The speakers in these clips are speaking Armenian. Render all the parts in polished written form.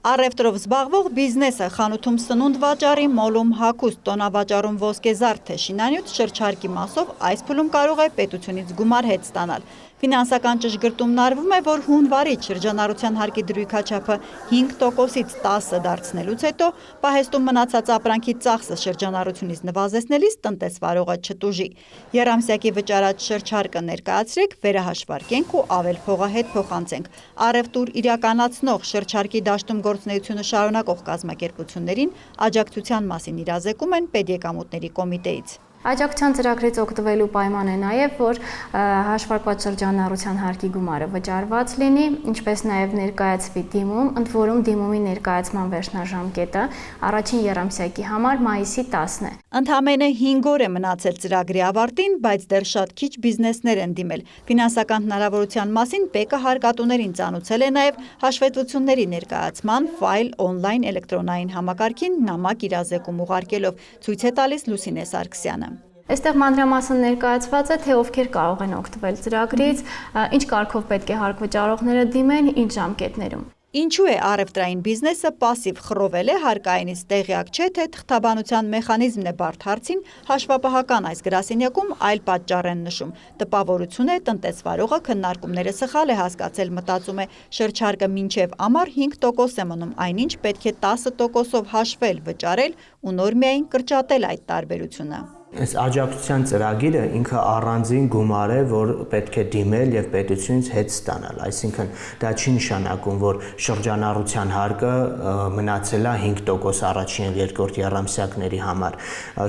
Առևտրով զբաղվող բիզնեսը խանութում սնունդ վաճառի, մոլում հագուստ, տոնավաճառում ոսկեզարդ թե շինանյութ շրջարկի մասով այս փուլում կարող է պետությունից գումար հետ ստանալ։ Ֆինանսական ճշգրտումն արվում է, որ հունվարից շրջանառության հարկի դրույքաչափը 5%-ից 10 դարձնելուց հետո պահեստում մնացած ապրանքի ծախսը շրջանառությունից նվազեցնելիս տնտեսվարողը չտուժի։ Եռամսյակի վճարած շրջարկը ներկայացրեք, վերահաշվարկենք ու ավել փողահետ փոխանցենք։ Առևտուր իրականացնող շրջարկի դաշտում գործունեությունը շարունակող կազմակերպություններին աջակցության մասին իրազեկում են Պետեկամուտների կոմիտեից։ Աջակցության ծրագրից օգտվելու պայման է նաև, որ հաշվարկված շրջանառության հարկի գումարը վճարված լինի, ինչպես նաև ներկայացվի դիմում, ընդ որում դիմումի ներկայացման վերջնաժամկետը առաջին եռամսյակի համար մայիսի 10-ն է։ Ընդամենը 5 օր է մնացել ծրագրի ավարտին, բայց դեռ շատ քիչ բիզնեսներ են դիմել։ Ֆինանսական հնարավորության մասին ՊԵԿ-ը հարկատուներին ծանուցել է նաև հաշվետվությունների ներկայացման ֆայլ օնլայն էլեկտրոնային համակարգին նամակ իրազեկում ուղարկելով, ցույց է տալիս Լուսինե Սարգսյանը։ Այստեղ մանրամասն ներկայացված է, թե ովքեր կարող են օգտվել ծրագրից, ինչ կարգով պետք է հարկ վճարողները դիմեն, ինչ ժամկետներում։ Ինչու է առևտրային բիզնեսը պասիվ խռովել է, հարկայինից տեղյակ չէ, թե թղթաբանության մեխանիզմն է բարդ հարցին, հաշվապահական այս գրասենյակում այլ պատճառ են նշում։ Տպավորություն է, տնտեսվարողը քննարկումները սխալ է հասկացել, մտածում է, շրջարկը մինչև ամառ 5% է մնում, այնինչ պետք է 10%-ով հաշվել, վճարել ու նոր միայն կրճատել այդ տարբերությունը։ Այս աջակցության ծրագիրը ինքը առանձին գումար է, որ պետք է դիմել եւ պետությունից հետ ստանալ, այսինքն դա չի նշանակում, որ շրջանառության հարկը մնացել է 5% առաջին եւ երկրորդ եռամսյակների համար։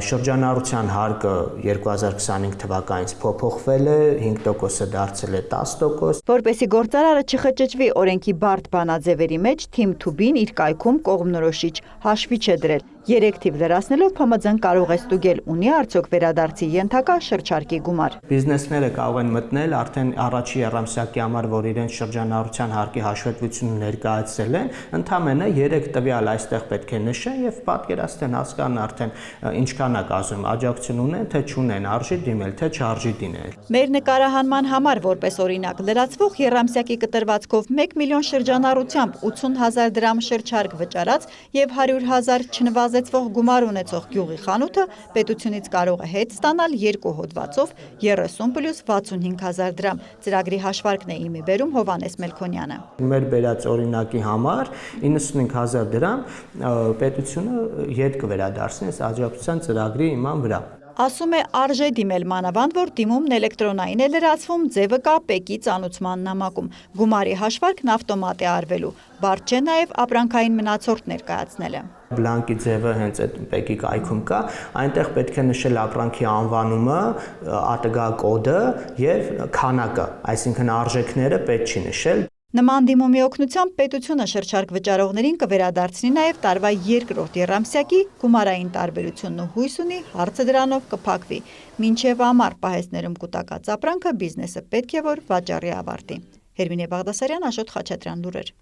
Շրջանառության հարկը 2025 թվականից փոփոխվել է, 5%-ը դարձել է 10%։ Որպեսզի գործարարը չխճճվի օրենքի բարդ բանաձևերի մեջ, Թիմ Թուբին իր կայքում կողմնորոշիչ հաշվի չէ դրել։ 3 թիվ լրացնելով ՓՄԶ-ն կարող է ստուգել ունի արդյոք վերադարձի ենթակա շրջարկի գումար։ Բիզնեսները կարող են մտնել արդեն առաջի եռամսյակի համար, որ իրենց շրջանառության հարկի հաշվետվությունը ներկայացրել են, ընդամենը 3 տվյալ այստեղ պետք է նշեն եւ պատկերացնեն, հասկանան արդեն ինչքան է կազմում, աջակցություն ունեն, թե չունեն, արժի դիմել, թե չարժի դիմել։ Մեր նկարահանման համար որպես օրինակ լրացվող եռամսյակի կտրվածքով 1 միլիոն շրջանառությամբ 80,000 դրամ շրջարկ վճարած եւ 100,000 չնվազեցվող գումար ունեցող գյուղի խանութը պետությունից կարող է հետ ստանալ 2 հոդվածով 30 + 65,000 դրամ։ Ծրագրի հաշվարկն է իմի բերում Հովհաննես Մելքոնյանը։ Մեր բերած օրինակի համար 95,000 դրամ պետությունը ետ կվերադարձնի այս աջակցության ծրագրի հիման վրա։ Ասում է արժե դիմել մանավանդ, որ դիմումն էլեկտրոնային է լրացվում, ձևը կա ՊԵԿ-ի ծանուցման նամակում։ Գումարի հաշվարկն ավտոմատ է արվելու։ Բարդ չէ նաև ապրանքային մնացորդ ներկայացնելը։ Բլանկի ձևը հենց այդ ՊԵԿ-ի կայքում կա, այնտեղ պետք է նշել ապրանքի անվանումը, ԱՏԳ կոդը եւ քանակը, այսինքն արժեքները պետք չի նշել։ Նման դիմումի օգնությամբ պետությունը շրջարկ վճարողներին կվերադարձնի նաև տարվա երկրորդ եռամսյակի գումարային տարբերությունն ու հույս ունի հարցը դրանով կփակվի։ Մինչև ամառ պահեստներում կուտակած ապրանքը բիզնեսը պետք է որ վաճառի ավարտի։ Հերմինե Բաղդասարյան, Աշոտ Խաչատրյան, լուրեր։